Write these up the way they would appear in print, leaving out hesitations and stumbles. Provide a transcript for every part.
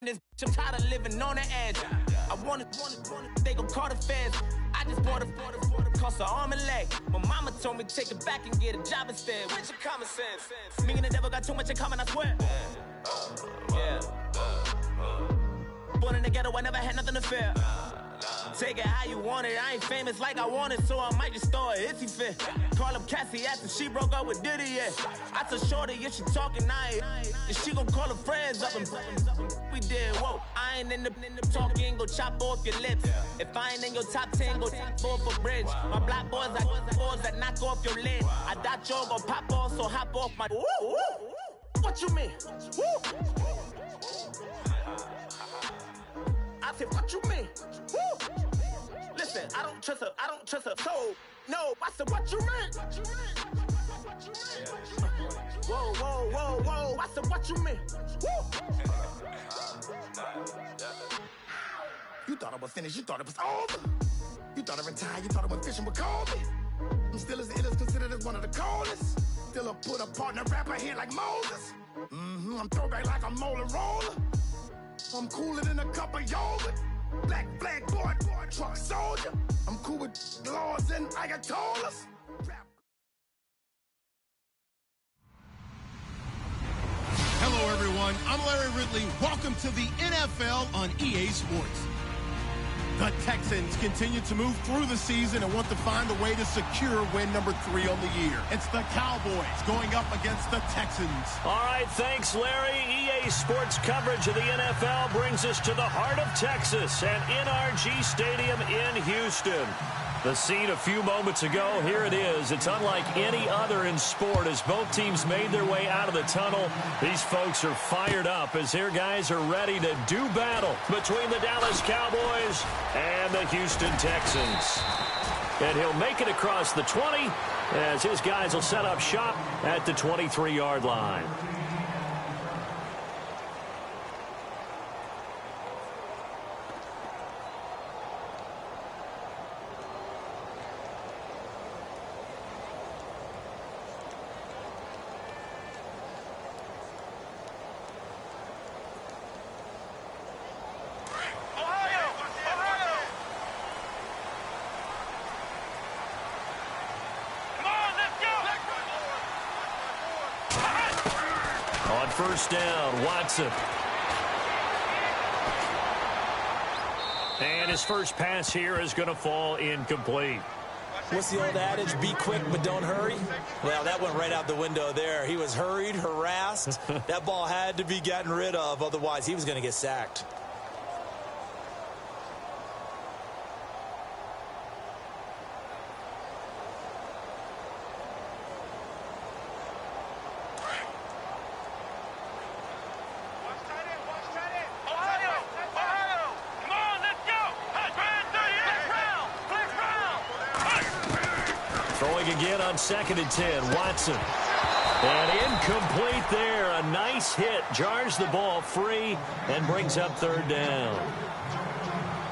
This I'm tired of living on the edge. I want it, they gon' call the feds. I just bought a cost an arm and leg. My mama told me take it back and get a job instead. Where's your common sense? Me and the devil got too much in common, I swear. Yeah. Born in the ghetto, I never had nothing to fear. Take it how you want it. I ain't famous like I want it, so I might just throw it if he fit. Call up Cassie after she broke up with Diddy, yeah. I told Shorty if she talking, and she gon' call her friends up and we did, whoa. I ain't in the talking, go chop off your lips. If I ain't in your top 10, go top 4 for bridge. My black boys, I got boys that knock off your lid. I thought y'all gon' pop off, so hop off my. What you mean? I said, what you mean? Listen, I don't trust her, so no. I said, what you mean? Whoa. I said, what you mean? You thought I was finished, you thought it was over. You thought I retired, you thought I went fishing with Kobe. I'm still as ill as considered as one of the coldest. Still a put a partner rapper here like Moses. I'm throwback like a molar roller. I'm cooler than a cup of yogurt. Black flag boy, truck soldier. I'm cool with laws and Ayatollahs. Hello, everyone. I'm Larry Ridley. Welcome to the NFL on EA Sports. The Texans continue to move through the season and want to find a way to secure win number 3 on the year. It's the Cowboys going up against the Texans. All right, thanks, Larry. EA Sports coverage of the NFL brings us to the heart of Texas at NRG Stadium in Houston. The scene a few moments ago, here it is. It's unlike any other in sport as both teams made their way out of the tunnel. These folks are fired up as their guys are ready to do battle between the Dallas Cowboys and the Houston Texans. And he'll make it across the 20 as his guys will set up shop at the 23-yard line. First down, Watson. And his first pass here is going to fall incomplete. What's the old adage? Be quick, but don't hurry? Well, that went right out the window there. He was hurried, harassed. That ball had to be gotten rid of. Otherwise, he was going to get sacked. Again on 2nd and 10, Watson. And incomplete there. A nice hit. Jars the ball free and brings up 3rd down.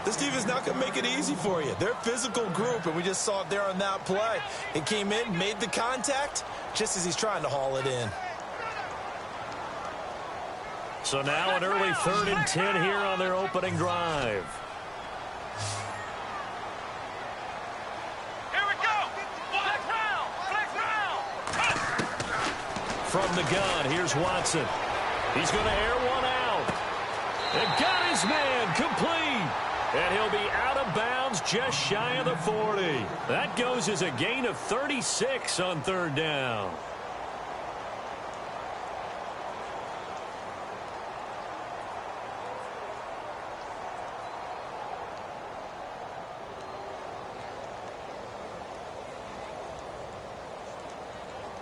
This defense not going to make it easy for you. They're a physical group, and we just saw it there on that play. It came in, made the contact, just as he's trying to haul it in. So now an early 3rd and 10 here on their opening drive. From the gun, here's Watson. He's going to air one out. And got his man complete. And he'll be out of bounds just shy of the 40. That goes as a gain of 36 on 3rd down.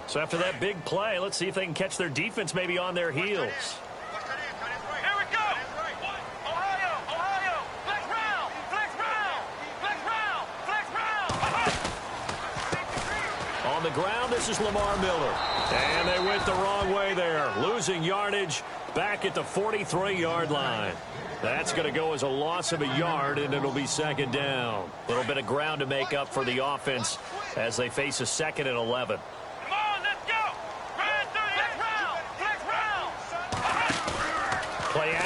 So after that big play, let's see if they can catch their defense maybe on their heels. Here we go. Ohio. Flex round. On the ground, this is Lamar Miller. And they went the wrong way there, losing yardage back at the 43-yard line. That's going to go as a loss of a yard, and it'll be 2nd down. A little bit of ground to make up for the offense as they face a 2nd and 11.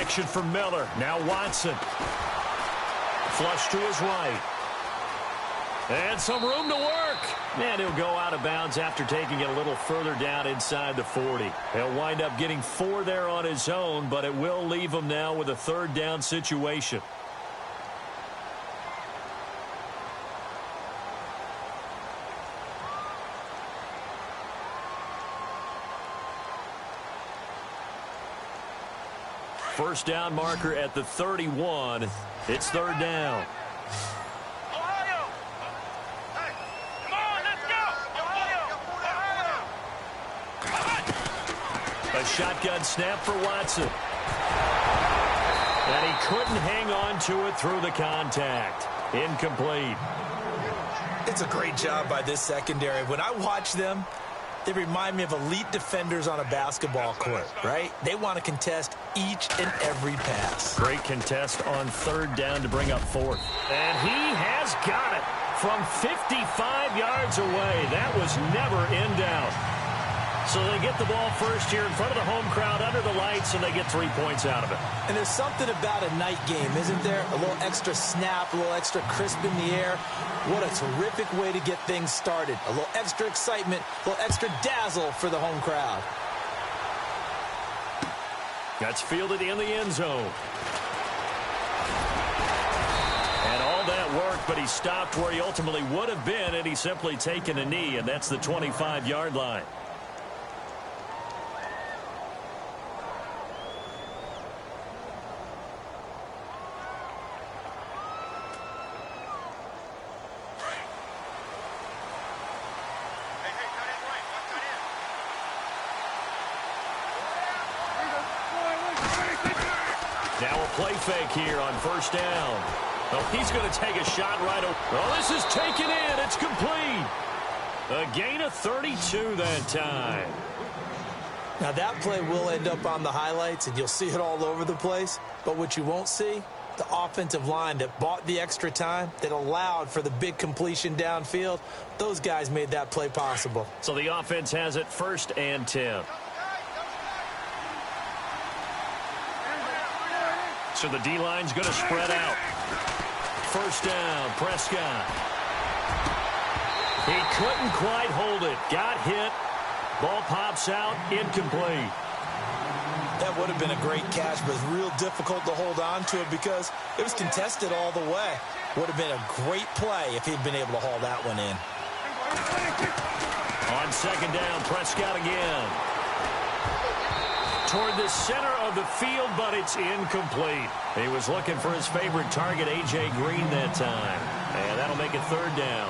action for Miller. Now Watson. Flush to his right. And some room to work. And he'll go out of bounds after taking it a little further down inside the 40. He'll wind up getting 4 there on his own, but it will leave him now with a third down situation. First down marker at the 31. It's third down. Ohio! Hey, come on, let's go! Ohio! A shotgun snap for Watson. And he couldn't hang on to it through the contact. Incomplete. It's a great job by this secondary. When I watch them, they remind me of elite defenders on a basketball court, right? They want to contest each and every pass. Great contest on third down to bring up fourth. And he has got it from 55 yards away. That was never in doubt. So they get the ball first here in front of the home crowd under the lights, and they get 3 points out of it. And there's something about a night game, isn't there? A little extra snap, a little extra crisp in the air. What a terrific way to get things started. A little extra excitement, a little extra dazzle for the home crowd. That's fielded in the end zone. And all that worked, but he stopped where he ultimately would have been, and he's simply taken a knee, and that's the 25-yard line. Now a play fake here on first down. Well, he's going to take a shot right away. Well, this is taken in. It's complete. A gain of 32 that time. Now that play will end up on the highlights, and you'll see it all over the place. But what you won't see, the offensive line that bought the extra time, that allowed for the big completion downfield, those guys made that play possible. So the offense has it first and 10. So the D-line's going to spread out. First down, Prescott. He couldn't quite hold it. Got hit. Ball pops out, incomplete. That would have been a great catch, but it's real difficult to hold on to it because it was contested all the way. Would have been a great play if he'd been able to haul that one in. On second down, Prescott again. Toward the center of the field, but it's incomplete. He was looking for his favorite target, A.J. Green, that time. And that'll make it third down.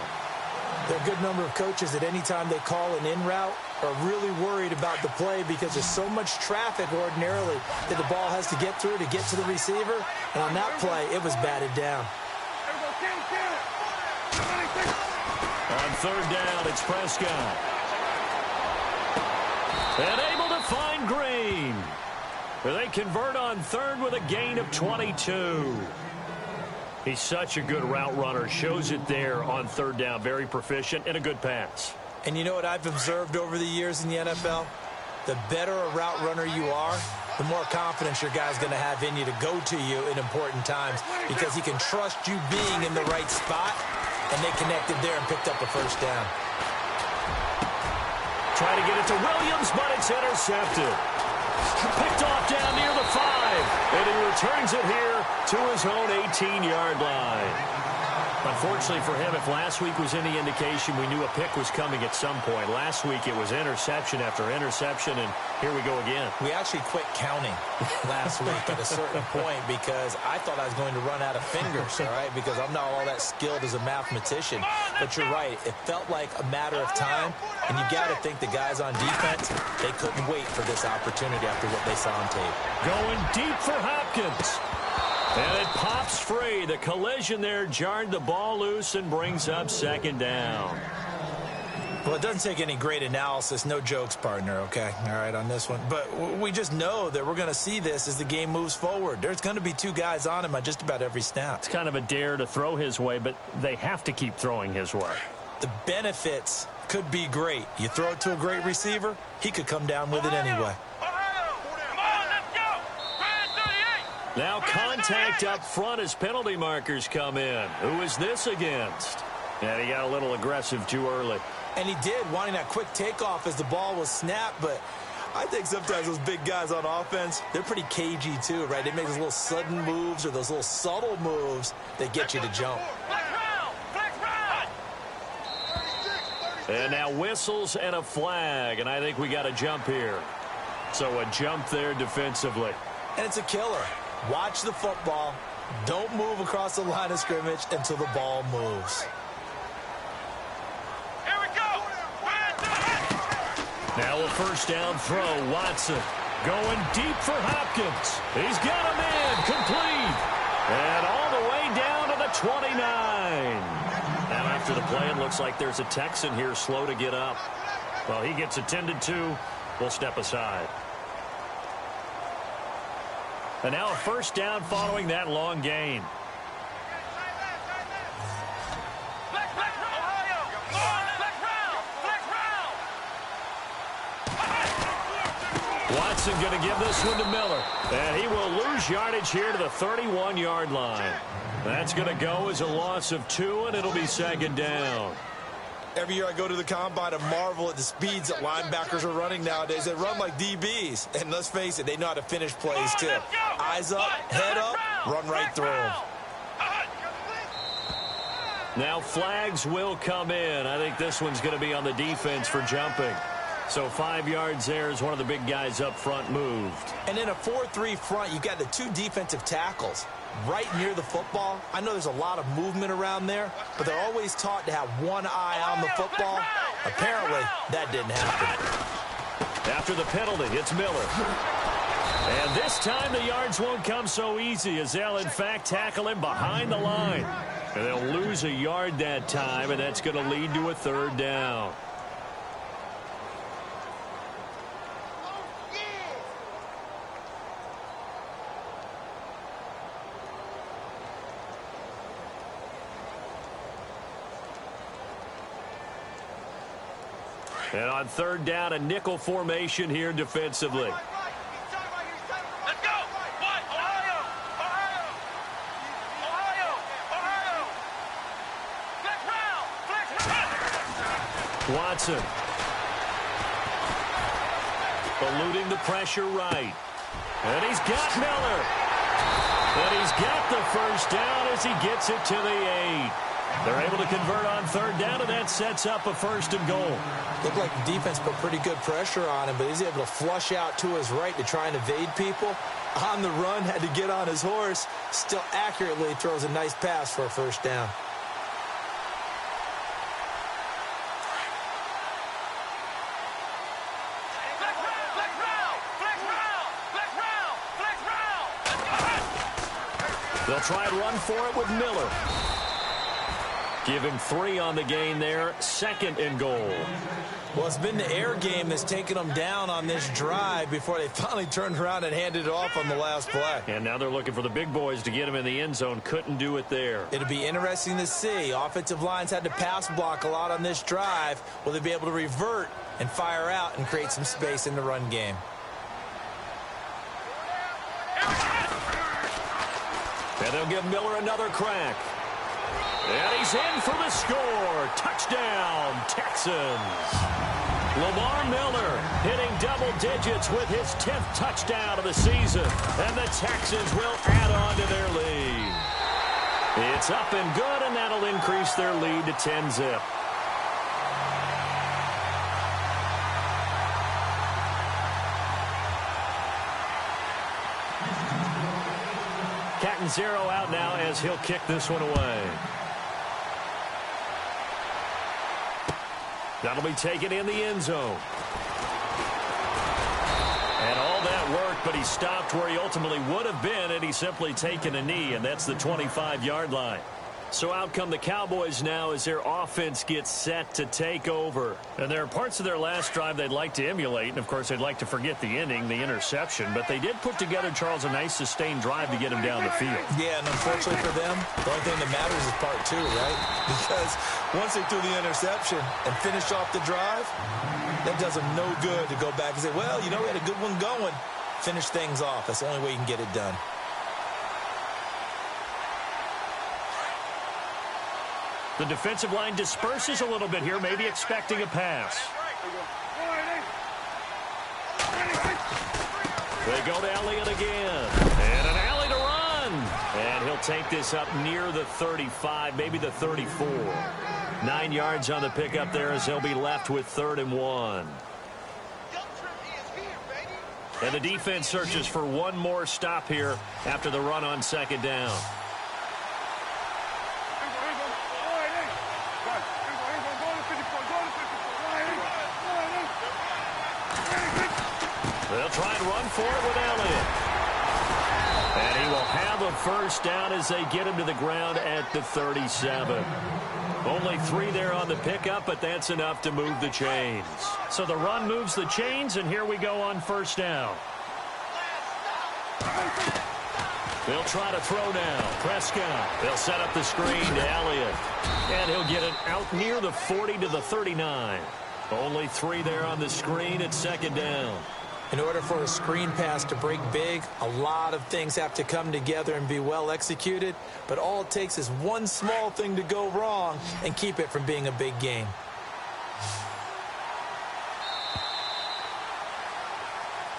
There are a good number of coaches that any time they call an in route are really worried about the play because there's so much traffic ordinarily that the ball has to get through to get to the receiver. And on that play, it was batted down. On third down, it's Prescott. And able to find Green. They convert on third with a gain of 22. He's such a good route runner. Shows it there on third down. Very proficient and a good pass. And you know what I've observed over the years in the NFL? The better a route runner you are, the more confidence your guy's going to have in you to go to you in important times because he can trust you being in the right spot, and they connected there and picked up a first down. Try to get it to Williams, but it's intercepted. Picked off down near the 5, and he returns it here to his own 18-yard line. Unfortunately for him, if last week was any indication, we knew a pick was coming at some point. Last week it was interception after interception, and here we go again. We actually quit counting last week at a certain point because I thought I was going to run out of fingers, all right, because I'm not all that skilled as a mathematician. But you're right. It felt like a matter of time, and you got to think the guys on defense, they couldn't wait for this opportunity after what they saw on tape. Going deep for Hopkins. And it pops free. The collision there jarred the ball loose and brings up second down. Well, it doesn't take any great analysis. No jokes, partner, okay? All right, on this one. But we just know that we're going to see this as the game moves forward. There's going to be 2 guys on him on just about every snap. It's kind of a dare to throw his way, but they have to keep throwing his way. The benefits could be great. You throw it to a great receiver, he could come down with it anyway. Now contact up front as penalty markers come in. Who is this against? And he got a little aggressive too early. And he did, wanting that quick takeoff as the ball was snapped, but I think sometimes those big guys on offense, they're pretty cagey too, right? They make those little sudden moves or those little subtle moves that get you to jump. And now whistles and a flag, and I think we got a jump here. So a jump there defensively. And it's a killer. Watch the football. Don't move across the line of scrimmage until the ball moves. Here we go. Now a first down throw. Watson going deep for Hopkins. He's got him in. Complete. And all the way down to the 29. Now after the play, it looks like there's a Texan here slow to get up. Well, he gets attended to. We'll step aside. And now a first down following that long gain. Watson going to give this one to Miller. And he will lose yardage here to the 31-yard line. That's going to go as a loss of 2, and it'll be second down. Every year I go to the combine and marvel at the speeds that linebackers are running nowadays. They run like DBs. And let's face it, they know how to finish plays too. Eyes up, head up, run right through them. Now flags will come in. I think this one's going to be on the defense for jumping. So 5 yards there as one of the big guys up front moved. And in a 4-3 front, you got the 2 defensive tackles right near the football. I know there's a lot of movement around there, but they're always taught to have one eye on the football. Apparently, that didn't happen. After the penalty, it's Miller. And this time the yards won't come so easy as they'll, in fact, tackle him behind the line. And they'll lose a yard that time, and that's going to lead to a third down. And on third down, a nickel formation here defensively. Let's go. What? Ohio. Flex round. Watson. Eluding the pressure right. And he's got Miller. And he's got the first down as he gets it to the 8. They're able to convert on third down, and that sets up a 1st and goal. Looked like the defense put pretty good pressure on him, but he's able to flush out to his right to try and evade people. On the run, had to get on his horse. Still accurately throws a nice pass for a first down. They'll try and run for it with Miller. Give him 3 on the gain there. 2nd and goal. Well, it's been the air game that's taken them down on this drive before they finally turned around and handed it off on the last play. And now they're looking for the big boys to get him in the end zone. Couldn't do it there. It'll be interesting to see. Offensive lines had to pass block a lot on this drive. Will they be able to revert and fire out and create some space in the run game? And they'll give Miller another crack. And he's in for the score. Touchdown, Texans. Lamar Miller hitting double digits with his 10th touchdown of the season. And the Texans will add on to their lead. It's up and good, and that'll increase their lead to 10-zip. Catanzaro out now as he'll kick this one away. That'll be taken in the end zone. And all that work, but he stopped where he ultimately would have been had he simply taken a knee, and that's the 25-yard line. So out come the Cowboys now as their offense gets set to take over. And there are parts of their last drive they'd like to emulate, and of course they'd like to forget the ending, the interception, but they did put together, Charles, a nice sustained drive to get him down the field. Yeah, and unfortunately for them, the only thing that matters is part 2, right? Because once they threw the interception and finished off the drive, that does them no good to go back and say, well, you know, we had a good one going. Finish things off. That's the only way you can get it done. The defensive line disperses a little bit here, maybe expecting a pass. They go to Elliott again. And an alley to run. And he'll take this up near the 35, maybe the 34. 9 yards on the pickup there as he'll be left with 3rd and 1. And the defense searches for one more stop here after the run on 2nd down. They'll try and run for it with Elliott. And he will have a 1st down as they get him to the ground at the 37. Only 3 there on the pickup, but that's enough to move the chains. So the run moves the chains, and here we go on 1st down. They'll try to throw now. Prescott. They'll set up the screen to Elliott. And he'll get it out near the 40 to the 39. Only 3 there on the screen at 2nd down. In order for a screen pass to break big, a lot of things have to come together and be well executed. But all it takes is one small thing to go wrong and keep it from being a big game.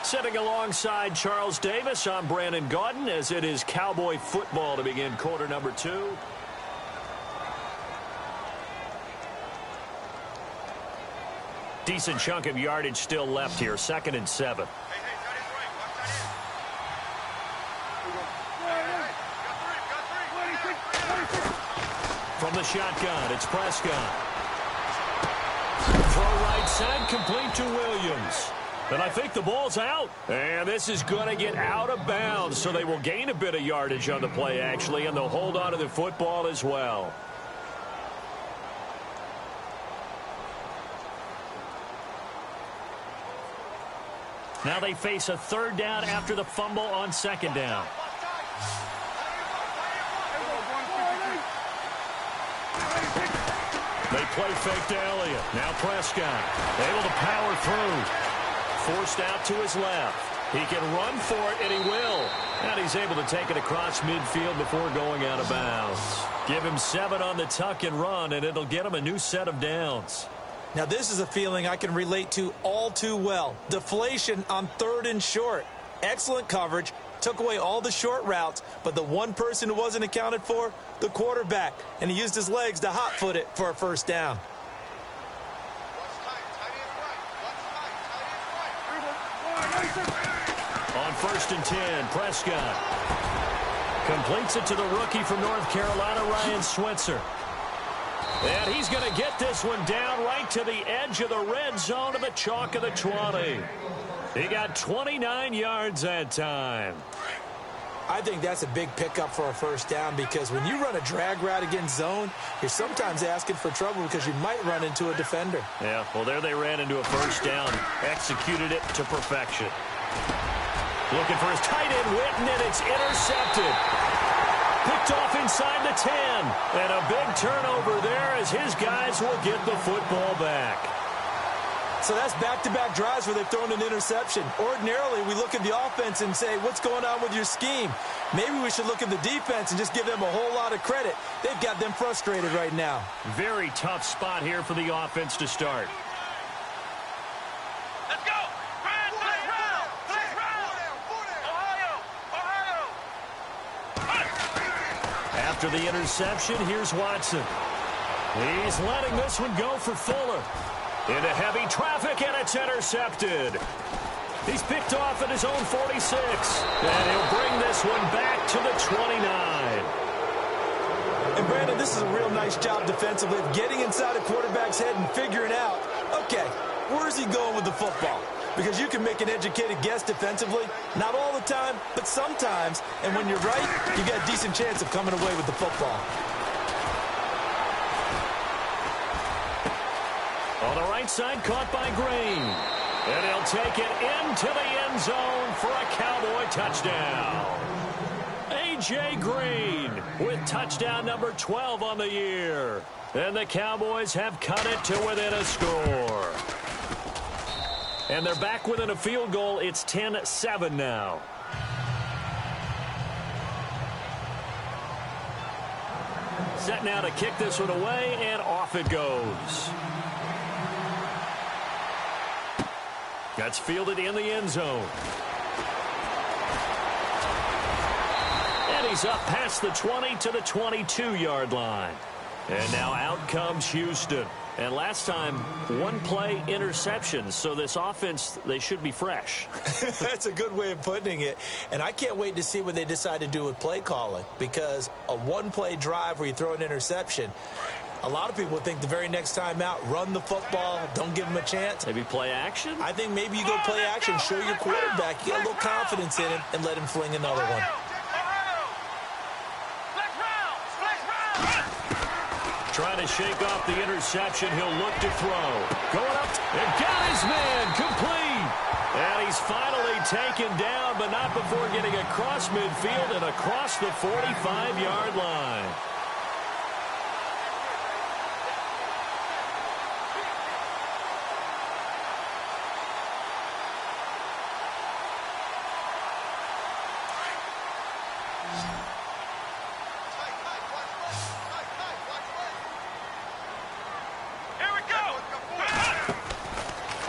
Sitting alongside Charles Davis, I'm Brandon Gaudin as it is Cowboy football to begin quarter number 2. Decent chunk of yardage still left here. 2nd and 7. From the shotgun, it's Prescott. Throw right side, complete to Williams. And I think the ball's out. And this is going to get out of bounds, so they will gain a bit of yardage on the play, actually, and they'll hold on to the football as well. Now they face a 3rd down after the fumble on 2nd down. They play fake to Elliott. Now Prescott able to power through. Forced out to his left. He can run for it, and he will. And he's able to take it across midfield before going out of bounds. Give him 7 on the tuck and run, and it'll get him a new set of downs. Now, this is a feeling I can relate to all too well. Deflation on 3rd and short. Excellent coverage. Took away all the short routes, but the one person who wasn't accounted for, the quarterback. And he used his legs to hot-foot it for a 1st down. On 1st and 10, Prescott completes it to the rookie from North Carolina, Ryan Switzer. And he's going to get this one down right to the edge of the red zone of the chalk of the 20. He got 29 yards that time. I think that's a big pickup for a 1st down because when you run a drag route against zone, you're sometimes asking for trouble because you might run into a defender. Yeah, well, there they ran into a 1st down. Executed it to perfection. Looking for his tight end, Witten, and it's intercepted. Picked off inside the 10. And a big turnover there as his guys will get the football back. So that's back-to-back drives where they've thrown an interception. Ordinarily, we look at the offense and say, what's going on with your scheme? Maybe we should look at the defense and just give them a whole lot of credit. They've got them frustrated right now. Very tough spot here for the offense to start. Let's go! Flash round! Ohio! After the interception, here's Watson. He's letting this one go for Fuller. Into heavy traffic, and it's intercepted. He's picked off at his own 46. And he'll bring this one back to the 29. And, Brandon, this is a real nice job defensively of getting inside a quarterback's head and figuring out, okay, where's he going with the football? Because you can make an educated guess defensively, not all the time, but sometimes. And when you're right, you got a decent chance of coming away with the football. On the right side, caught by Green. And he'll take it into the end zone for a Cowboy touchdown. A.J. Green with touchdown number 12 on the year. And the Cowboys have cut it to within a score. And they're back within a field goal. It's 10-7 now. Set now to kick this one away, and off it goes. That's fielded in the end zone. And he's up past the 20 to the 22-yard line. And now out comes Houston. And last time, one-play interceptions. So this offense, they should be fresh. That's a good way of putting it. And I can't wait to see what they decide to do with play calling. Because a one-play drive where you throw an interception, a lot of people think the very next time out, run the football, don't give them a chance. Maybe play action? I think maybe you go play action, show your quarterback, you get a little confidence in him, and let him fling another one. Trying to shake off the interception. He'll look to throw. Going up and got his man complete. And he's finally taken down, but not before getting across midfield and across the 45-yard line.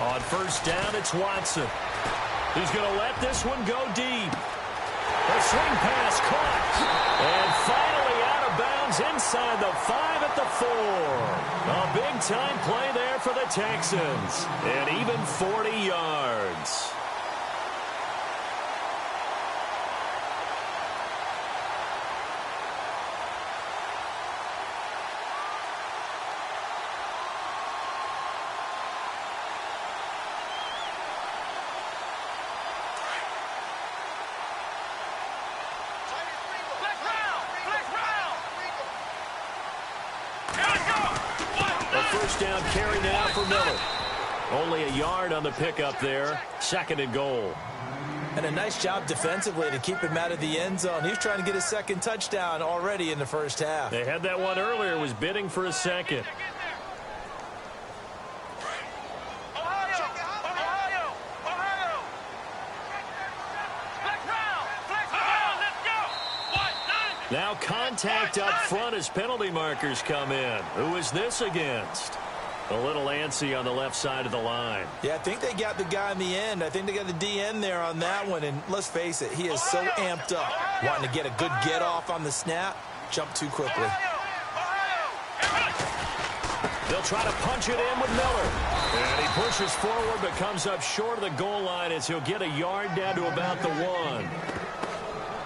On first down, it's Watson. He's going to let this one go deep. A swing pass caught. And finally out of bounds inside the 5 at the 4. A big-time play there for the Texans. And even 40 yards. First down carry now for Miller. Only a yard on the pickup there. 2nd and goal. And a nice job defensively to keep him out of the end zone. He's trying to get his 2nd touchdown already in the first half. They had that one earlier, was bidding for a second. Now contact up front as penalty markers come in. Who is this against? A little antsy on the left side of the line. Yeah, I think they got the guy in the end. I think they got the DN there on that one. And let's face it, he is so amped up. Wanting to get a good get off on the snap. Jump too quickly. They'll try to punch it in with Miller. And he pushes forward but comes up short of the goal line as he'll get a yard down to about the 1.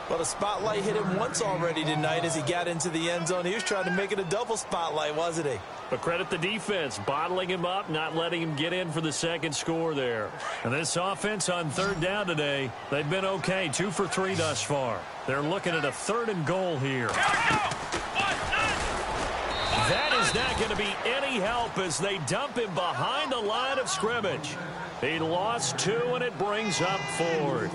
Well, the spotlight hit him once already tonight as he got into the end zone. He was trying to make it a double spotlight, wasn't he? But credit the defense, bottling him up, not letting him get in for the second score there. And this offense on 3rd down today, they've been okay, 2 for 3 thus far. They're looking at a 3rd and goal here. That is not going to be any help as they dump him behind the line of scrimmage. He lost 2, and it brings up 4th.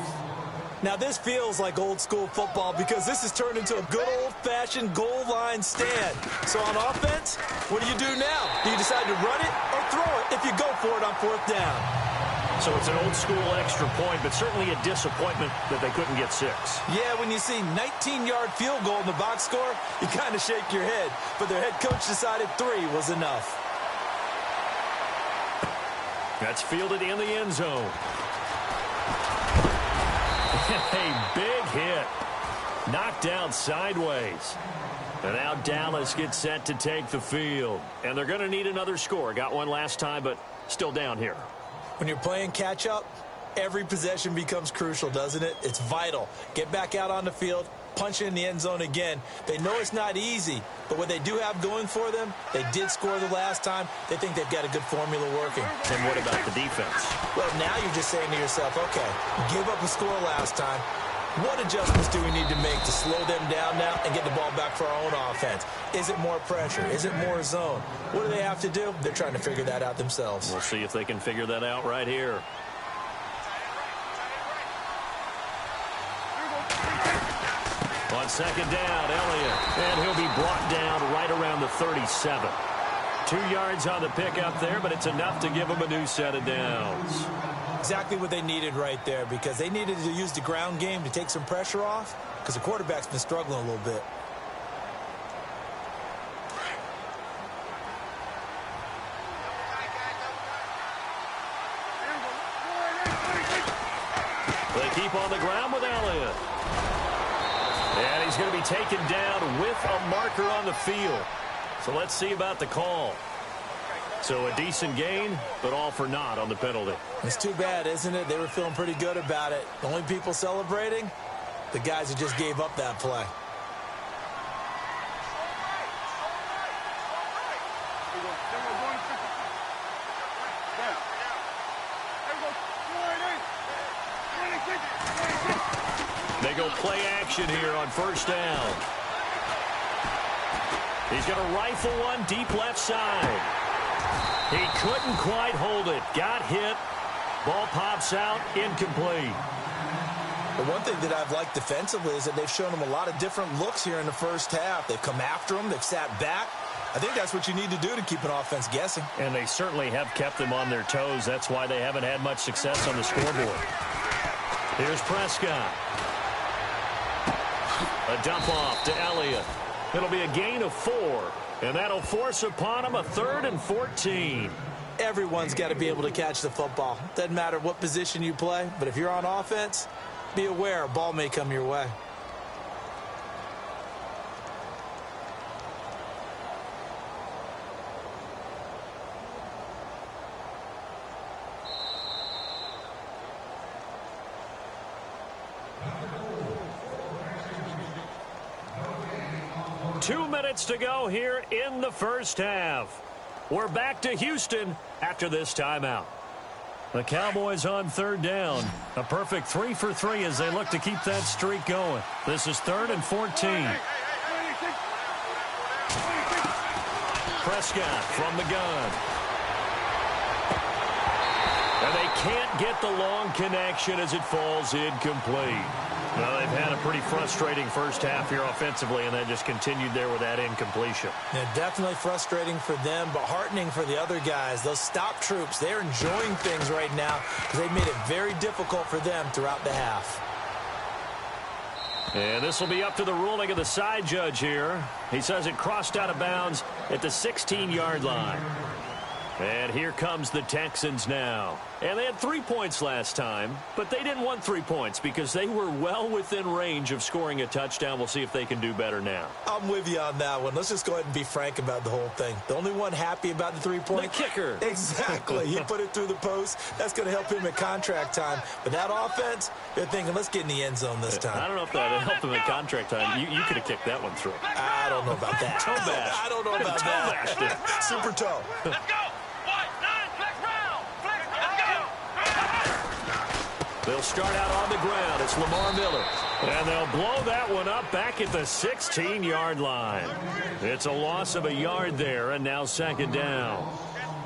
Now, this feels like old-school football because this has turned into a good old-fashioned goal line stand. So on offense, what do you do now? Do you decide to run it or throw it if you go for it on 4th down? So it's an old-school extra point, but certainly a disappointment that they couldn't get 6. Yeah, when you see 19-yard field goal in the box score, you kind of shake your head. But their head coach decided 3 was enough. That's fielded in the end zone. A big hit. Knocked down sideways. And now Dallas gets set to take the field. And they're going to need another score. Got one last time, but still down here. When you're playing catch-up, every possession becomes crucial, doesn't it? It's vital. Get back out on the field, punch it in the end zone again. They know it's not easy, but what they do have going for them, they did score the last time. They think they've got a good formula working. And what about the defense? Well, now you're just saying to yourself, okay, give up a score last time. What adjustments do we need to make to slow them down now and get the ball back for our own offense? Is it more pressure? Is it more zone? What do they have to do? They're trying to figure that out themselves. We'll see if they can figure that out right here. On 2nd down, Elliott. And he'll be brought down right around the 37. 2 yards on the pickup there, but it's enough to give them a new set of downs. Exactly what they needed right there because they needed to use the ground game to take some pressure off because the quarterback's been struggling a little bit. deep on the ground with Elliott. And he's going to be taken down with a marker on the field. So let's see about the call. So a decent gain, but all for naught on the penalty. It's too bad, isn't it? They were feeling pretty good about it. The only people celebrating, the guys who just gave up that play. They go play action here on first down. He's going to rifle one deep left side. He couldn't quite hold it. Got hit. Ball pops out. Incomplete. The one thing that I've liked defensively is that they've shown him a lot of different looks here in the first half. They've come after him. They've sat back. I think that's what you need to do to keep an offense guessing. And they certainly have kept them on their toes. That's why they haven't had much success on the scoreboard. Here's Prescott. A dump off to Elliott. It'll be a gain of 4. And that'll force upon him a 3rd and 14. Everyone's got to be able to catch the football. Doesn't matter what position you play, but if you're on offense, be aware a ball may come your way. Two minutes to go here in the first half. We're back to Houston after this timeout. The Cowboys on third down. A perfect 3 for 3 as they look to keep that streak going. This is 3rd and 14. Prescott from the gun. And they can't get the long connection as it falls incomplete. Well, they've had a pretty frustrating first half here offensively, and that just continued there with that incompletion. Yeah, definitely frustrating for them, but heartening for the other guys. Those stop troops, they're enjoying things right now because they've made it very difficult for them throughout the half. And this will be up to the ruling of the side judge here. He says it crossed out of bounds at the 16-yard line. And here comes the Texans now. And they had 3 points last time, but they didn't want 3 points because they were well within range of scoring a touchdown. We'll see if they can do better now. I'm with you on that one. Let's just go ahead and be frank about the whole thing. The only one happy about the 3-point. The kicker. Exactly. He put it through the post. That's going to help him at contract time. But that offense, they're thinking, let's get in the end zone this time. I don't know if that helped him at contract time. You could have kicked that one through. I don't know about that. Toe bash. I don't know about that. Super toe. Let's go. They'll start out on the ground. It's Lamar Miller. And they'll blow that one up back at the 16-yard line. It's a loss of a yard there, and now 2nd down.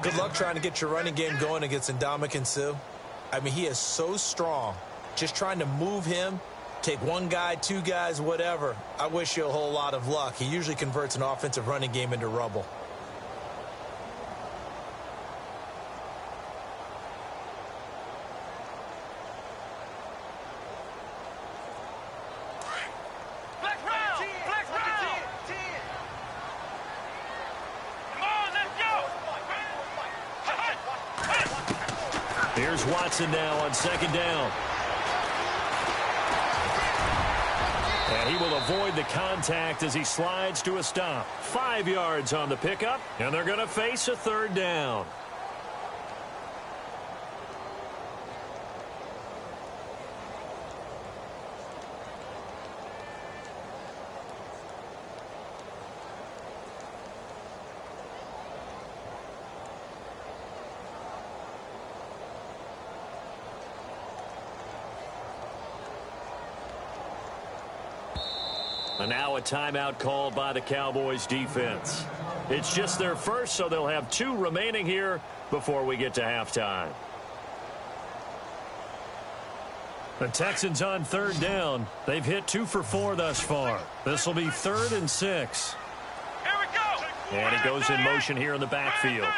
Good luck trying to get your running game going against Ndamukong Suh. I mean, he is so strong. Just trying to move him, take one guy, 2 guys, whatever. I wish you a whole lot of luck. He usually converts an offensive running game into rubble. Here's Watson now on 2nd down. And he will avoid the contact as he slides to a stop. 5 yards on the pickup, and they're going to face a 3rd down. And now a timeout called by the Cowboys defense. It's just their first, so they'll have 2 remaining here before we get to halftime. The Texans on 3rd down. They've hit 2 for 4 thus far. This will be 3rd and 6. Here we go. And he goes in motion here in the backfield.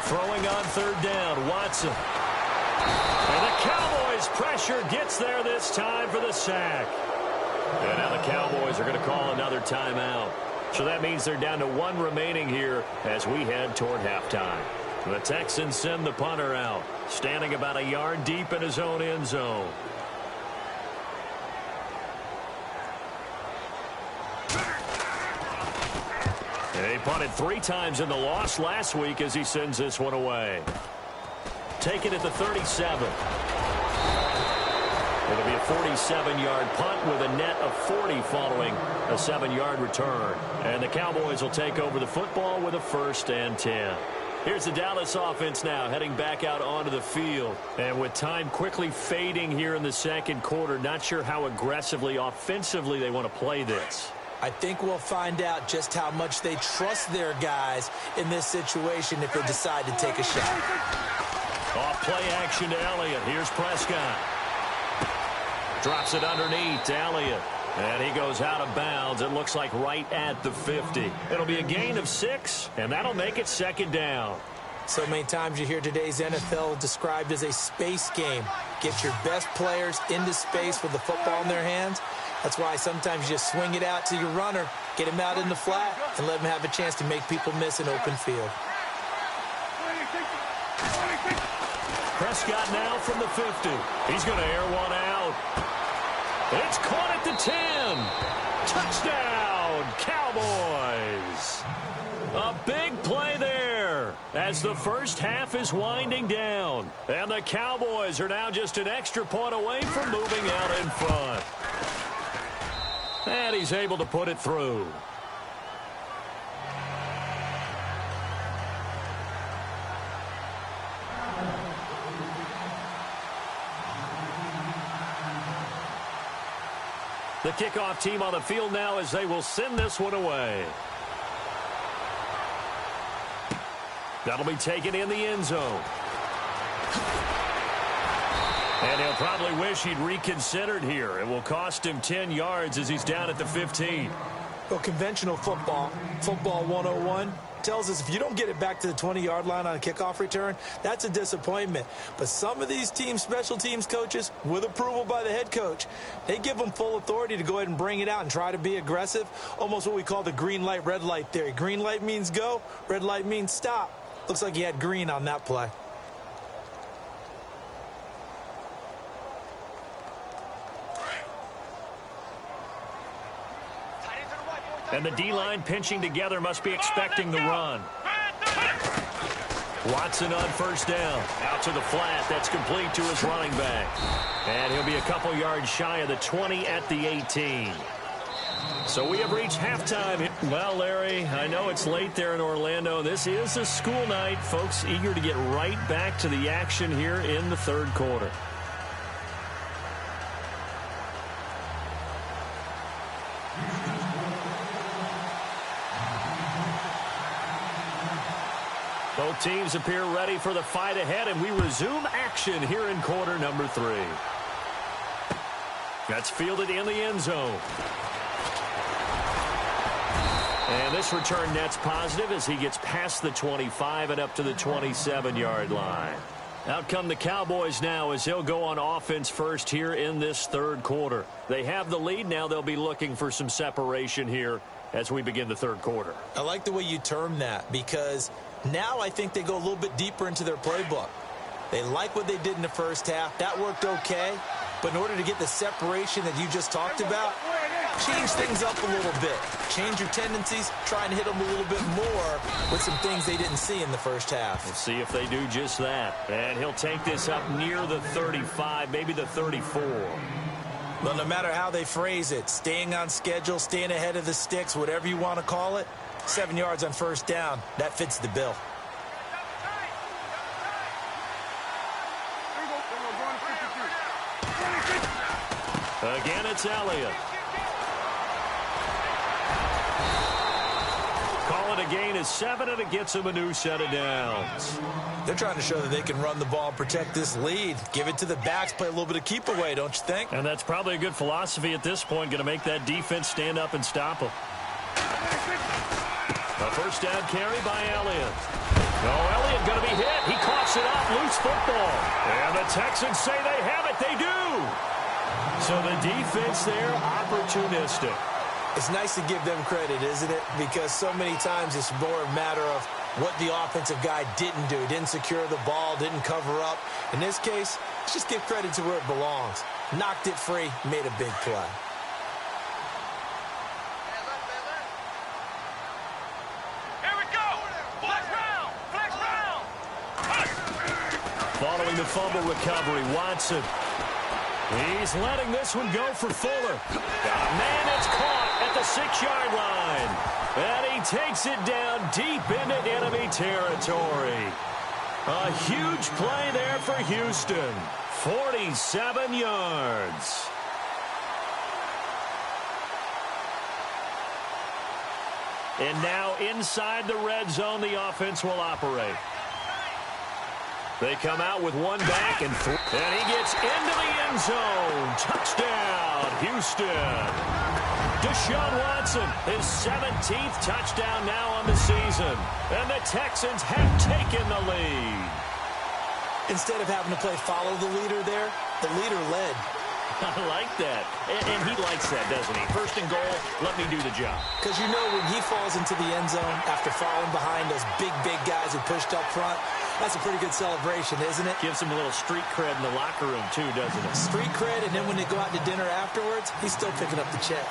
Throwing on 3rd down, Watson. And the Cowboys pressure gets there this time for the sack. And now the Cowboys are going to call another timeout. So that means they're down to 1 remaining here as we head toward halftime. The Texans send the punter out, standing about a yard deep in his own end zone. And he punted 3 times in the loss last week as he sends this one away. Taken at the 37. It'll be a 47-yard punt with a net of 40 following a 7-yard return. And the Cowboys will take over the football with a 1st and 10. Here's the Dallas offense now heading back out onto the field. And with time quickly fading here in the second quarter, not sure how aggressively, offensively they want to play this. I think we'll find out just how much they trust their guys in this situation if they decide to take a shot. Off play action to Elliott. Here's Prescott. Drops it underneath to Elliott. And he goes out of bounds. It looks like right at the 50. It'll be a gain of 6, and that'll make it 2nd down. So many times you hear today's NFL described as a space game. Get your best players into space with the football in their hands. That's why sometimes you just swing it out to your runner, get him out in the flat, and let him have a chance to make people miss an open field. Prescott now from the 50. He's going to air one out. It's caught at the 10. Touchdown, Cowboys. A big play there as the first half is winding down. And the Cowboys are now just an extra point away from moving out in front. And he's able to put it through. The kickoff team on the field now as they will send this one away. That'll be taken in the end zone. And he'll probably wish he'd reconsidered here. It will cost him 10 yards as he's down at the 15. Well, conventional football 101, tells us if you don't get it back to the 20-yard line on a kickoff return, that's a disappointment. But some of these team special teams coaches, with approval by the head coach, they give them full authority to go ahead and bring it out and try to be aggressive, almost what we call the green light, red light theory. Green light means go, red light means stop. Looks like he had green on that play. And the D-line pinching together must be expecting the run. Watson on first down. Out to the flat. That's complete to his running back. And he'll be a couple yards shy of the 20 at the 18. So we have reached halftime. Well, Larry, I know it's late there in Orlando. This is a school night. Folks eager to get right back to the action here in the third quarter. Both teams appear ready for the fight ahead, and we resume action here in quarter number 3. That's fielded in the end zone. And this return net's positive as he gets past the 25 and up to the 27-yard line. Out come the Cowboys now as they'll go on offense first here in this third quarter. They have the lead now. They'll be looking for some separation here as we begin the third quarter. I like the way you term that because now I think they go a little bit deeper into their playbook. They like what they did in the first half. That worked okay. But in order to get the separation that you just talked about, change things up a little bit. Change your tendencies, try and hit them a little bit more with some things they didn't see in the first half. We'll see if they do just that. And he'll take this up near the 35, maybe the 34. Well, no matter how they phrase it, staying on schedule, staying ahead of the sticks, whatever you want to call it, 7 yards on first down, that fits the bill. Again, it's Elliott. Call it a gain of 7, and it gets him a new set of downs. They're trying to show that they can run the ball and protect this lead. Give it to the backs, play a little bit of keep away, don't you think? And that's probably a good philosophy at this point, going to make that defense stand up and stop them. A first down carry by Elliott. Oh, Elliott going to be hit. He coughs it up, loose football. And the Texans say they have it. They do. So the defense there, opportunistic. It's nice to give them credit, isn't it? Because so many times it's more a matter of what the offensive guy didn't do. Didn't secure the ball, didn't cover up. In this case, let's just give credit to where it belongs. Knocked it free, made a big play. Here we go. Flex round. Flex round. Following the fumble recovery, Watson. He's letting this one go for Fuller. Man, it's caught at the 6-yard line. And he takes it down deep into enemy territory. A huge play there for Houston. 47 yards. And now inside the red zone, the offense will operate. They come out with one back and he gets into the end zone. Touchdown, Houston. Deshaun Watson, his 17th touchdown now on the season. And the Texans have taken the lead. Instead of having to play follow the leader there, the leader led. I like that. And he likes that, doesn't he? First and goal, let me do the job. Because you know when he falls into the end zone after falling behind those big guys who pushed up front, that's a pretty good celebration, isn't it? Gives him a little street cred in the locker room, too, doesn't it? Street cred, and then when they go out to dinner afterwards, he's still picking up the check.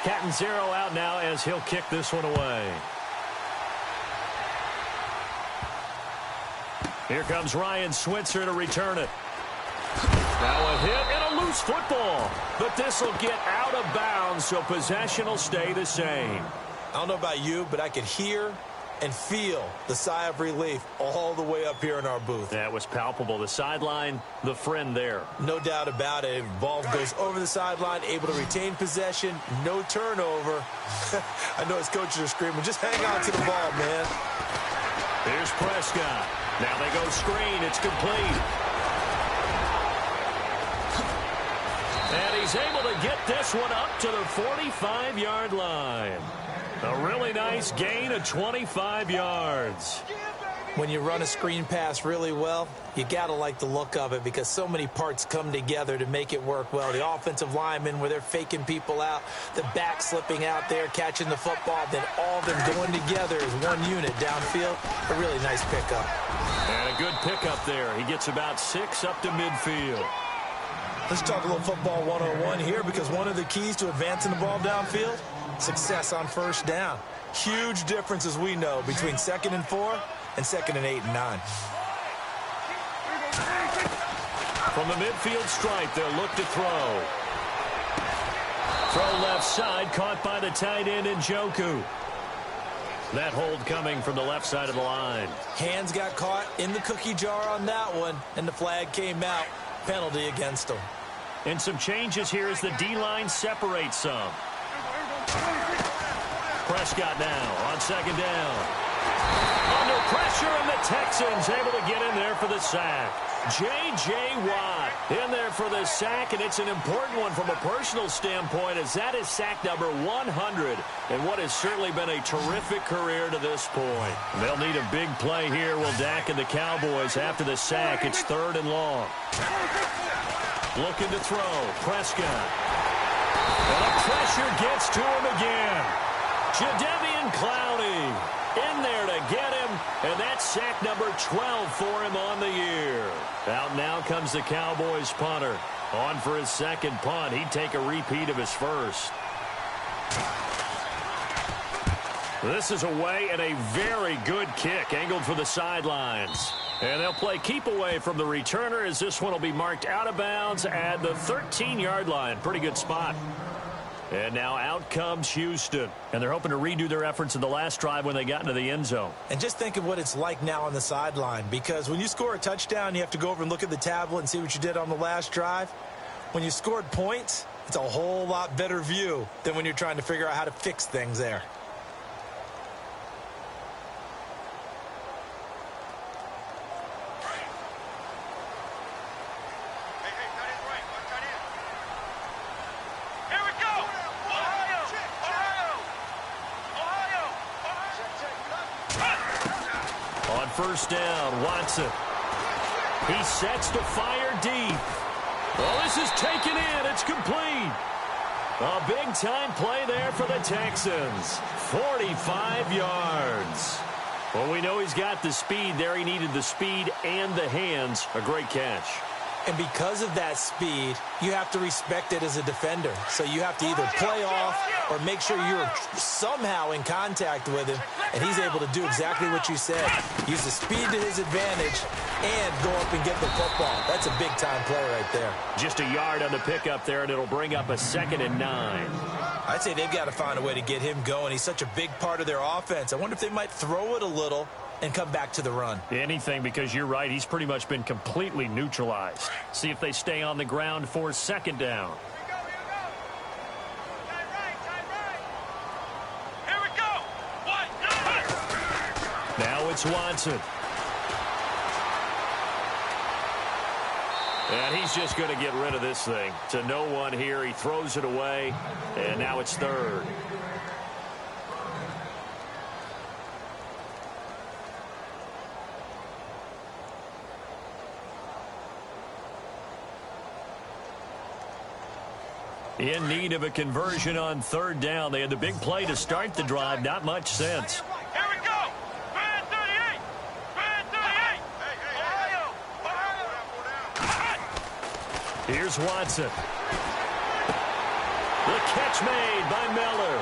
Catanzaro out now as he'll kick this one away. Here comes Ryan Switzer to return it. Now a hit and a loose football. But this will get out of bounds, so possession will stay the same. I don't know about you, but I could hear and feel the sigh of relief all the way up here in our booth. That was palpable. The sideline, the friend there. No doubt about it. Ball goes over the sideline, able to retain possession, no turnover. I know his coaches are screaming, just hang on to the ball, man. Here's Prescott. Now they go screen. It's complete. And he's able to get this one up to the 45-yard line. A really nice gain of 25 yards. When you run a screen pass really well, you got to like the look of it because so many parts come together to make it work well. The offensive linemen where they're faking people out, the back slipping out there, catching the football, then all of them going together as one unit downfield. A really nice pickup. And a good pickup there. He gets about 6 up to midfield. Let's talk a little football 101 here because one of the keys to advancing the ball downfield, success on first down. Huge difference, as we know, between 2nd and 4 and 2nd and 8 and 9. From the midfield stripe, they'll look to throw. Throw left side, caught by the tight end Njoku. That hold coming from the left side of the line. Hands got caught in the cookie jar on that one, and the flag came out. Penalty against them. And some changes here as the D-line separates some. Prescott now on 2nd down. Under pressure, and the Texans able to get in there for the sack. J.J. Watt in there for the sack, and it's an important one from a personal standpoint as that is sack number 100 and what has certainly been a terrific career to this point. They'll need a big play here, will Dak and the Cowboys after the sack. It's 3rd and long. Looking to throw. Prescott. And the pressure gets to him again. Jadeveon Clowney in there to get him, and that's sack number 12 for him on the year. Out now comes the Cowboys punter. On for his 2nd punt. He'd take a repeat of his first. This is away and a very good kick, angled for the sidelines. And they'll play keep away from the returner as this one will be marked out of bounds at the 13-yard line. Pretty good spot. And now out comes Houston. And they're hoping to redo their efforts in the last drive when they got into the end zone. And just think of what it's like now on the sideline. Because when you score a touchdown, you have to go over and look at the tablet and see what you did on the last drive. When you scored points, it's a whole lot better view than when you're trying to figure out how to fix things there. First down, Watson. He sets to fire deep. Well, this is taken in. It's complete. A big-time play there for the Texans. 45 yards. Well, we know he's got the speed there. He needed the speed and the hands. A great catch. And because of that speed, you have to respect it as a defender. So you have to either play off or make sure you're somehow in contact with him, and he's able to do exactly what you said. Use the speed to his advantage and go up and get the football. That's a big-time play right there. Just a yard on the pickup there, and it'll bring up a 2nd and 9. I'd say they've got to find a way to get him going. He's such a big part of their offense. I wonder if they might throw it a little and come back to the run. Anything, because you're right. He's pretty much been completely neutralized. See if they stay on the ground for 2nd down. Here we go. Now it's Watson. And he's just going to get rid of this thing. To no one here. He throws it away. And now it's 3rd. In need of a conversion on 3rd down. They had the big play to start the drive. Not much sense. Here we go. Band 38. Band 38. Ohio. Here's Watson. The catch made by Miller.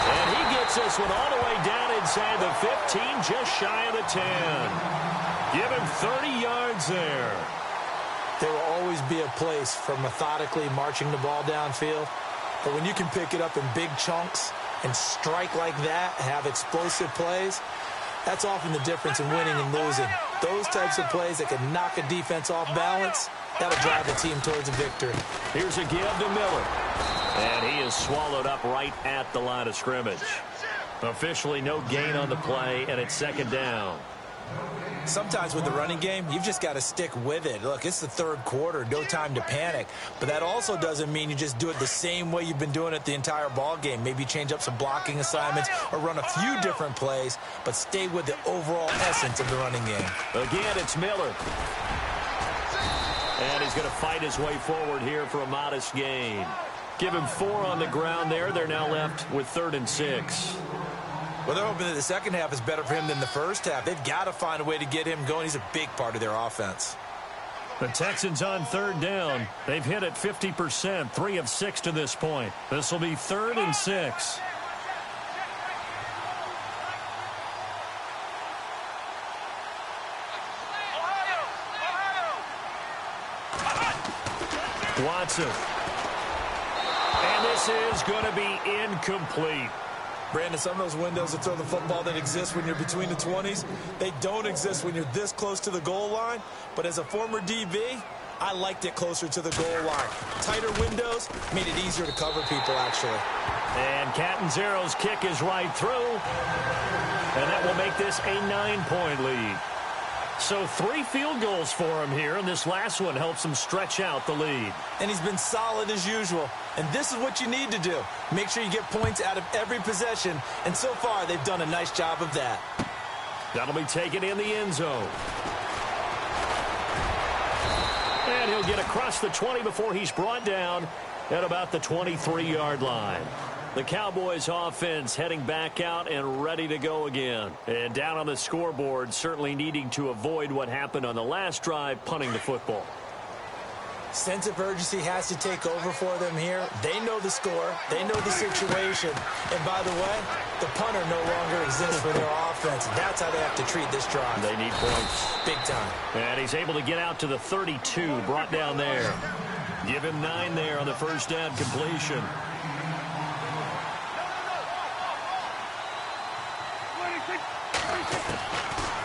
And he gets this one all the way down inside the 15, just shy of the 10. Give him 30 yards there. There will always be a place for methodically marching the ball downfield. But when you can pick it up in big chunks and strike like that, have explosive plays, that's often the difference in winning and losing. Those types of plays that can knock a defense off balance, that'll drive the team towards a victory. Here's a give to Miller. And he is swallowed up right at the line of scrimmage. Officially no gain on the play, and it's 2nd down. Sometimes with the running game, you've just got to stick with it. Look, it's the 3rd quarter, no time to panic. But that also doesn't mean you just do it the same way you've been doing it the entire ball game. Maybe change up some blocking assignments or run a few different plays, but stay with the overall essence of the running game. Again, it's Miller. And he's going to fight his way forward here for a modest gain. Give him 4 on the ground there. They're now left with 3rd and 6. Well, they're hoping that the second half is better for him than the first half. They've got to find a way to get him going. He's a big part of their offense. The Texans on 3rd down. They've hit it 50%, 3 of 6 to this point. This will be 3rd and 6. Watson. And this is going to be incomplete. Brandon, some of those windows to throw the football that exist when you're between the 20s, they don't exist when you're this close to the goal line. But as a former DB, I liked it closer to the goal line. Tighter windows made it easier to cover people, actually. And Catanzaro's kick is right through. And that will make this a 9-point lead. So 3 field goals for him here, and this last one helps him stretch out the lead. And he's been solid as usual. And this is what you need to do. Make sure you get points out of every possession. And so far, they've done a nice job of that. That'll be taken in the end zone. And he'll get across the 20 before he's brought down at about the 23-yard line. The Cowboys offense heading back out and ready to go again. And down on the scoreboard, certainly needing to avoid what happened on the last drive, punting the football. Sense of urgency has to take over for them here. They know the score. They know the situation. And by the way, the punter no longer exists for their offense. That's how they have to treat this drive. They need points. Big time. And he's able to get out to the 32, brought down there. Give him 9 there on the first down completion.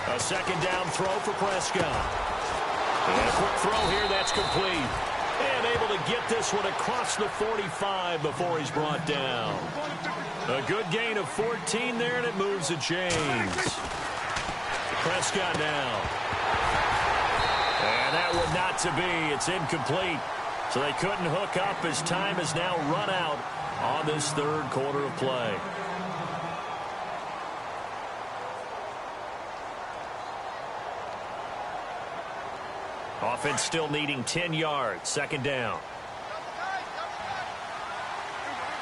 A second down throw for Prescott. And a quick throw here, that's complete. And able to get this one across the 45 before he's brought down. A good gain of 14 there, and it moves the chains. Prescott now. And that one not to be. It's incomplete. So they couldn't hook up as time has now run out on this 3rd quarter of play. Offense still needing 10 yards. Second down.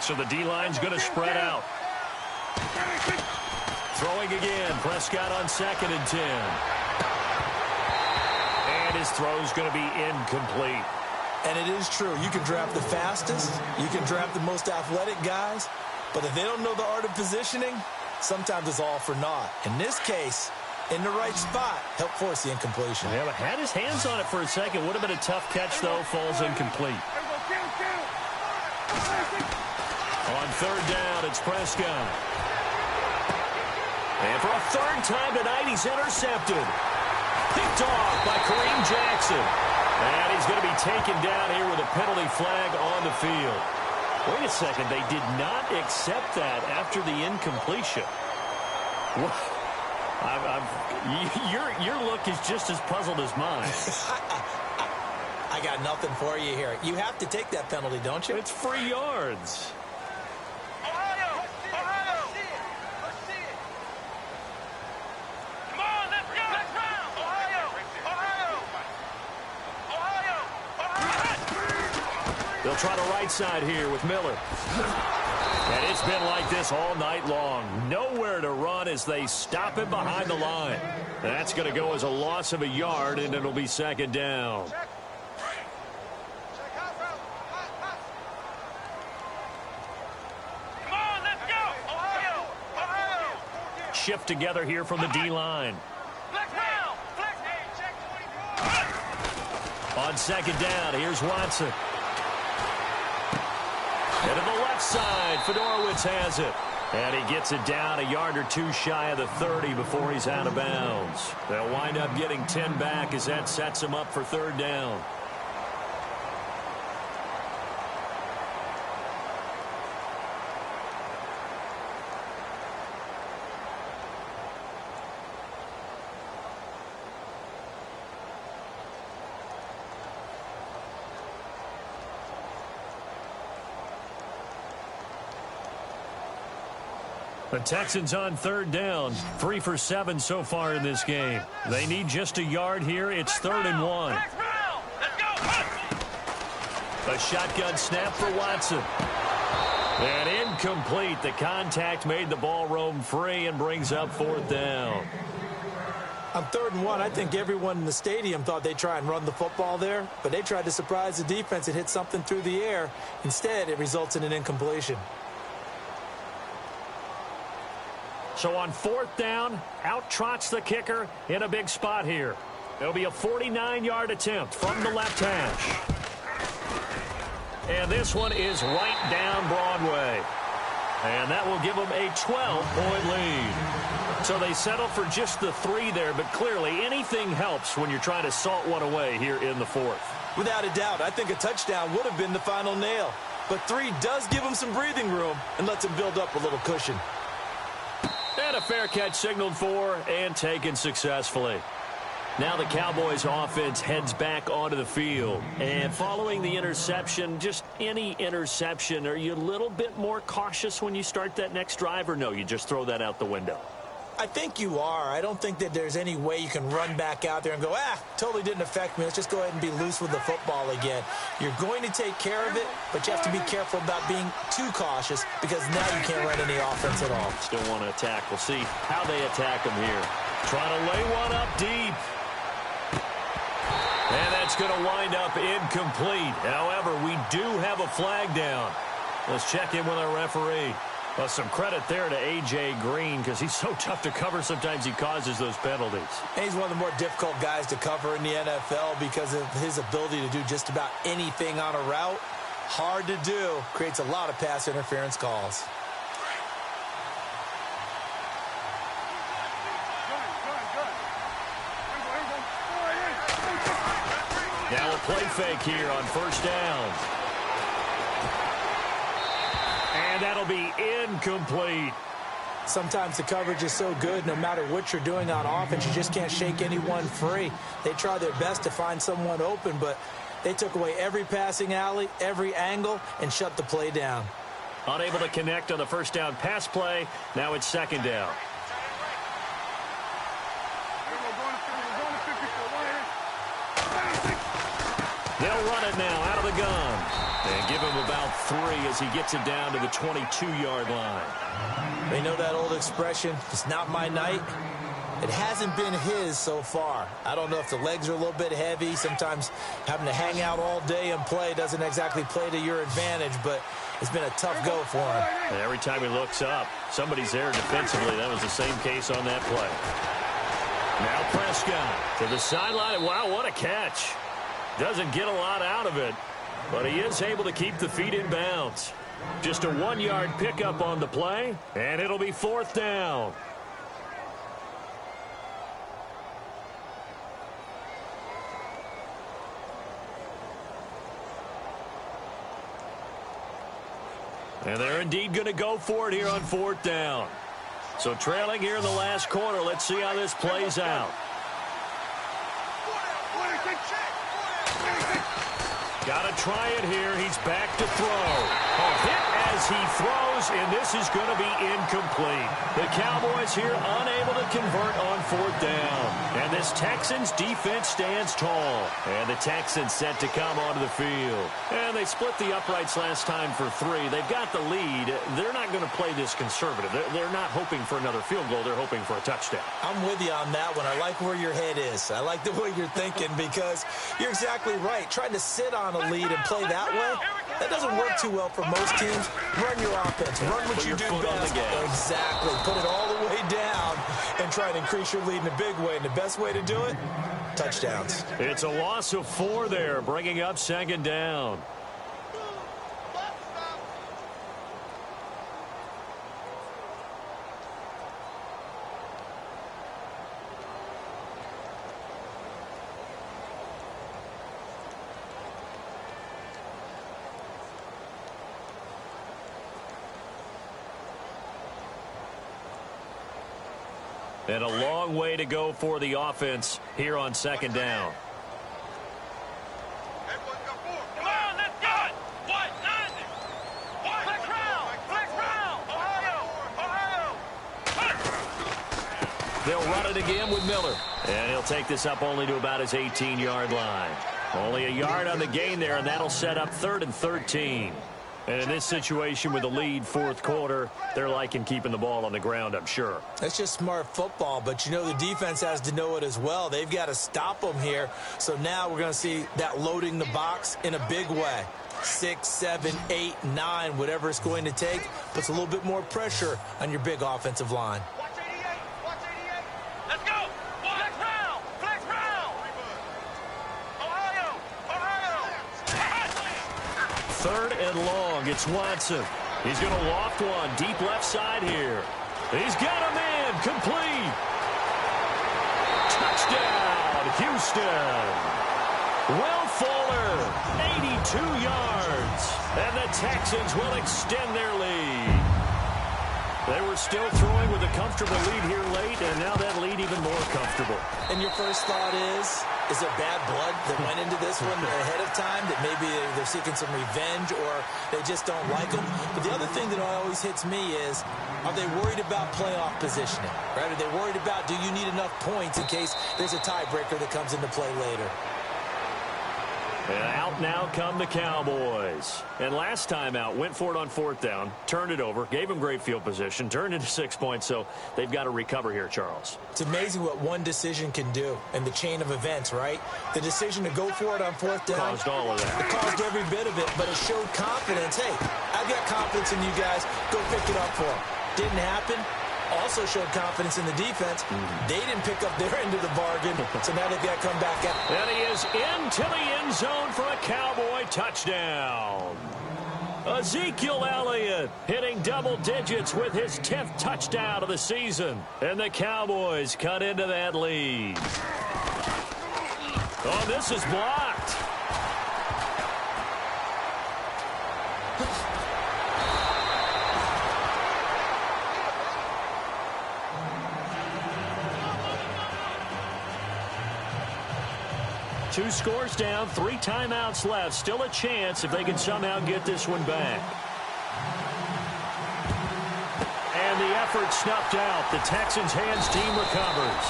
So the D-line's going to spread out. Throwing again. Prescott on 2nd and 10. And his throw's going to be incomplete. And it is true. You can draft the fastest. You can draft the most athletic guys. But if they don't know the art of positioning, sometimes it's all for naught. In this case, in the right spot, help force the incompletion. Yeah, but had his hands on it for a second. Would have been a tough catch, though. Falls incomplete. On 3rd down, it's Prescott. And for a 3rd time tonight, he's intercepted. Picked off by Kareem Jackson. And he's going to be taken down here with a penalty flag on the field. Wait a second. They did not accept that after the incompletion. Your look is just as puzzled as mine. I got nothing for you here. You have to take that penalty, don't you? It's 3 yards. Ohio! Ohio! Let's see it. Come on, let's go! Next round! Ohio! Ohio! Ohio! They'll try the right side here with Miller. And it's been like this all night long. Nowhere to run as they stop him behind the line. That's going to go as a loss of a yard, and it'll be 2nd down. Come on, let's go! Ohio! Ohio! Shift together here from the D-line. Flex round! Flex! Check 24! On 2nd down, here's Watson. And to the left side, Fedorowicz has it. And he gets it down a yard or 2 shy of the 30 before he's out of bounds. They'll wind up getting 10 back as that sets them up for 3rd down. The Texans on 3rd down. 3 for 7 so far in this game. They need just a yard here. It's 3rd and 1. A shotgun snap for Watson. And incomplete. The contact made the ball roam free and brings up 4th down. On 3rd and 1, I think everyone in the stadium thought they'd try and run the football there, but they tried to surprise the defense and hit something through the air. Instead, it results in an incompletion. So on 4th down, out trots the kicker in a big spot here. It'll be a 49-yard attempt from the left hash. And this one is right down Broadway. And that will give them a 12-point lead. So they settle for just the 3 there, but clearly anything helps when you're trying to salt one away here in the 4th. Without a doubt, I think a touchdown would have been the final nail. But 3 does give them some breathing room and lets them build up a little cushion. And a fair catch signaled for and taken successfully. Now the Cowboys offense heads back onto the field. And following the interception, just any interception, are you a little bit more cautious when you start that next drive, or no, you just throw that out the window? I think you are. I don't think that there's any way you can run back out there and go, totally didn't affect me. Let's just go ahead and be loose with the football again. You're going to take care of it, but you have to be careful about being too cautious because now you can't run any offense at all. Still want to attack. We'll see how they attack them here. Trying to lay one up deep. And that's going to wind up incomplete. However, we do have a flag down. Let's check in with our referee. Well, some credit there to A.J. Green because he's so tough to cover. Sometimes he causes those penalties. And he's one of the more difficult guys to cover in the NFL because of his ability to do just about anything on a route. Hard to do. Creates a lot of pass interference calls. Now a play fake here on 1st down. And that'll be incomplete. Sometimes the coverage is so good, no matter what you're doing on offense, you just can't shake anyone free. They try their best to find someone open, but they took away every passing alley, every angle, and shut the play down. Unable to connect on the 1st down pass play. Now it's 2nd down. They'll run it now out of the gun. And give him about 3 as he gets it down to the 22-yard line. They know that old expression, it's not my night. It hasn't been his so far. I don't know if the legs are a little bit heavy. Sometimes having to hang out all day and play doesn't exactly play to your advantage, but it's been a tough go for him. And every time he looks up, somebody's there defensively. That was the same case on that play. Now Prescott to the sideline. Wow, what a catch. Doesn't get a lot out of it, but he is able to keep the feet in bounds. Just a 1-yard pickup on the play, and it'll be 4th down. And they're indeed going to go for it here on 4th down. So trailing here in the last quarter. Let's see how this plays out. Got to try it here. He's back to throw. A hit as he throws, and this is going to be incomplete. The Cowboys here unable to convert on 4th down. And this Texans defense stands tall. And the Texans set to come onto the field. And they split the uprights last time for 3. They've got the lead. They're not going to play this conservative. They're not hoping for another field goal. They're hoping for a touchdown. I'm with you on that one. I like where your head is. I like the way you're thinking because you're exactly right. Trying to sit on a lead and play that way, that doesn't work too well for most teams. Run your offense. Run what you do best. Exactly. Put it all the way down and try to increase your lead in a big way. And the best way to do it, touchdowns. It's a loss of 4 there, bringing up 2nd down. And a long way to go for the offense here on 2nd down. Come on, let's go! What? 90! What? Flex round! Flex round! Ohio! They'll run it again with Miller. And he'll take this up only to about his 18-yard line. Only a yard on the gain there, and that'll set up 3rd and 13. And in this situation with the lead 4th quarter, they're liking keeping the ball on the ground, I'm sure. That's just smart football, but you know the defense has to know it as well. They've got to stop them here. So now we're going to see that loading the box in a big way. 6, 7, 8, 9, whatever it's going to take, puts a little bit more pressure on your big offensive line. Watch 88! Watch 88! Let's go! Flex round! Flex round! Ohio! 3rd and long. It's Watson. He's going to loft one deep left side here. He's got him in. Complete. Touchdown, Houston. Will Fuller, 82 yards. And the Texans will extend their lead. They were still throwing with a comfortable lead here late, and now that lead even more comfortable. And your first thought is there bad blood that went into this one ahead of time, that maybe they're seeking some revenge or they just don't like them? But the other thing that always hits me is, are they worried about playoff positioning? Right? Are they worried about, do you need enough points in case there's a tiebreaker that comes into play later? And out now come the Cowboys. And last time out, went for it on 4th down, turned it over, gave them great field position, turned into 6 points, so they've got to recover here, Charles. It's amazing what one decision can do in the chain of events, right? The decision to go for it on 4th down. Caused all of that. It caused every bit of it, but it showed confidence. Hey, I've got confidence in you guys. Go pick it up for them. Didn't happen. Also showed confidence in the defense. They didn't pick up their end of the bargain, so now they've got to come back out. And he is into the end zone for a Cowboy touchdown. Ezekiel Elliott hitting double digits with his 10th touchdown of the season. And the Cowboys cut into that lead. Oh, this is blocked. Two scores down, 3 timeouts left. Still a chance if they can somehow get this one back. And the effort snuffed out. The Texans' hands team recovers.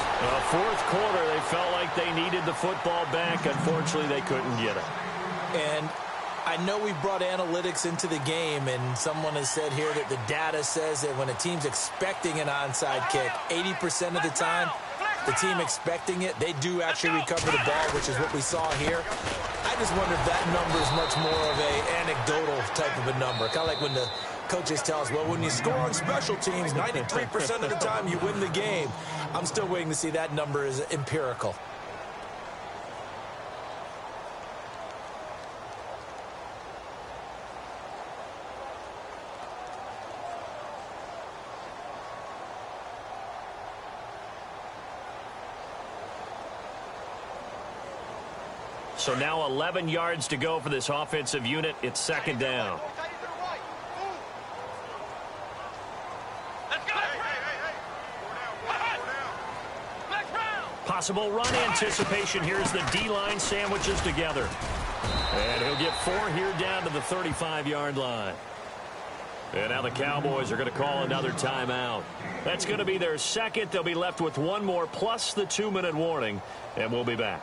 4th quarter, they felt like they needed the football back. Unfortunately, they couldn't get it. And I know we brought analytics into the game, and someone has said here that the data says that when a team's expecting an onside kick, 80% of the time, the team expecting it, they do actually recover the ball, which is what we saw here. I just wonder if that number is much more of an anecdotal type of a number. Kind of like when the coaches tell us, well, when you score on special teams, 93% of the time you win the game. I'm still waiting to see that number is empirical. So now 11 yards to go for this offensive unit. It's second down. Possible run anticipation. Here's the D-line sandwiches together. And he'll get 4 here down to the 35-yard line. And now the Cowboys are going to call another timeout. That's going to be their second. They'll be left with one more plus the 2-minute warning. And we'll be back.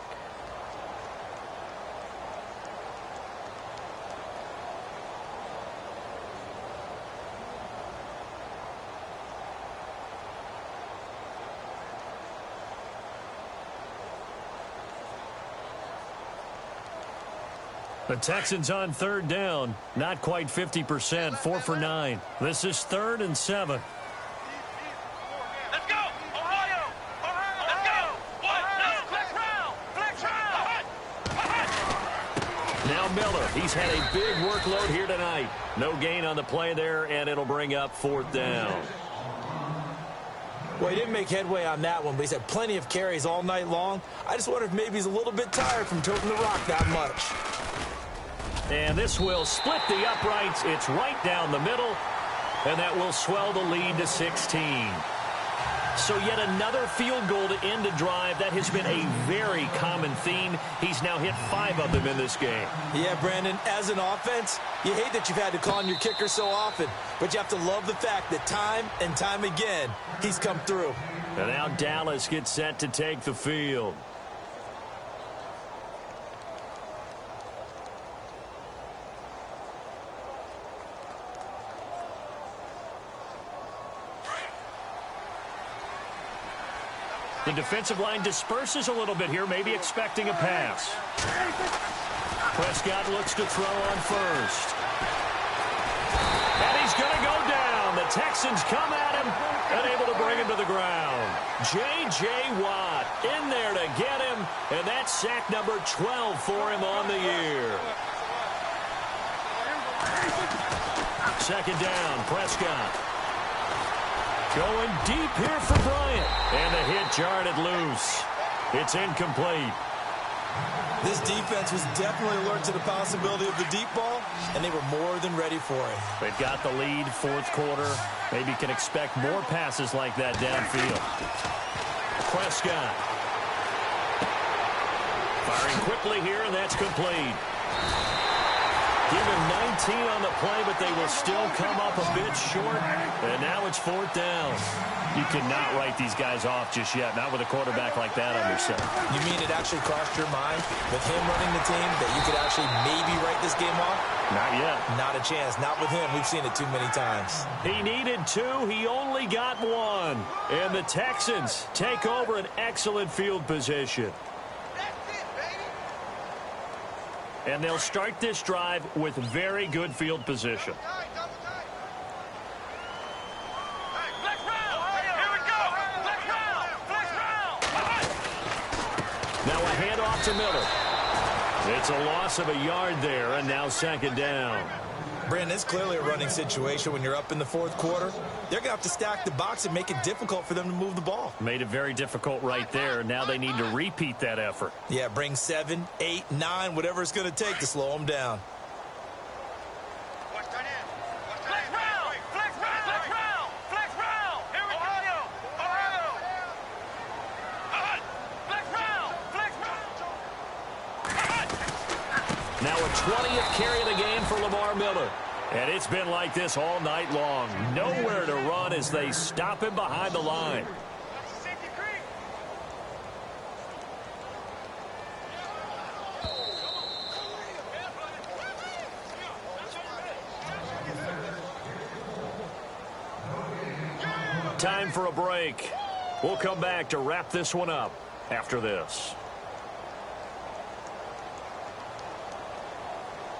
The Texans on third down, not quite 50%, 4 for 9. This is 3rd and 7. Let's go, Ohio! Let's go! Flex round! Now Miller, he's had a big workload here tonight. No gain on the play there, and it'll bring up 4th down. Well, he didn't make headway on that one, but he's had plenty of carries all night long. I just wonder if maybe he's a little bit tired from toting the rock that much. And this will split the uprights. It's right down the middle, and that will swell the lead to 16. So yet another field goal to end a drive. That has been a very common theme. He's now hit 5 of them in this game. Yeah, Brandon, as an offense, you hate that you've had to call on your kicker so often, but you have to love the fact that time and time again, he's come through. And now Dallas gets set to take the field. The defensive line disperses a little bit here, maybe expecting a pass. Prescott looks to throw on first. And he's going to go down. The Texans come at him and able to bring him to the ground. J.J. Watt in there to get him, and that's sack number 12 for him on the year. Second down, Prescott. Going deep here for Bryant. And the hit jarred it loose. It's incomplete. This defense was definitely alert to the possibility of the deep ball, and they were more than ready for it. They've got the lead, 4th quarter. Maybe can expect more passes like that downfield. Prescott. Firing quickly here, and that's complete. Give him 19 on the play, but they will still come up a bit short. And now it's 4th down. You cannot write these guys off just yet, not with a quarterback like that on your side. You mean it actually crossed your mind with him running the team that you could actually maybe write this game off? Not yet. Not a chance. Not with him. We've seen it too many times. He needed 2. He only got 1. And the Texans take over an excellent field position. And they'll start this drive with very good field position. Now a handoff to Miller. It's a loss of a yard there, and now second down. Brandon, it's clearly a running situation when you're up in the 4th quarter. They're going to have to stack the box and make it difficult for them to move the ball. Made it very difficult right there. Now they need to repeat that effort. Yeah, bring 7, 8, 9, whatever it's going to take to slow them down. Now a 20th carry of the game for Lamar Miller. And it's been like this all night long. Nowhere to run as they stop him behind the line. Time for a break. We'll come back to wrap this one up after this.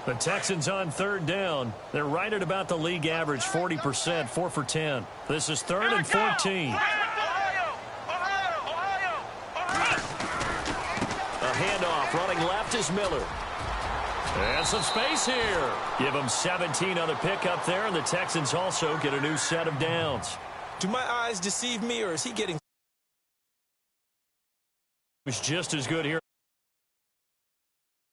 The Texans on third down. They're right at about the league average, 40%, 4 for 10. This is 3rd and 14. A handoff running left is Miller. And some space here. Give them 17 on the pickup there, and the Texans also get a new set of downs. Do my eyes deceive me, or is he getting... It's just as good here.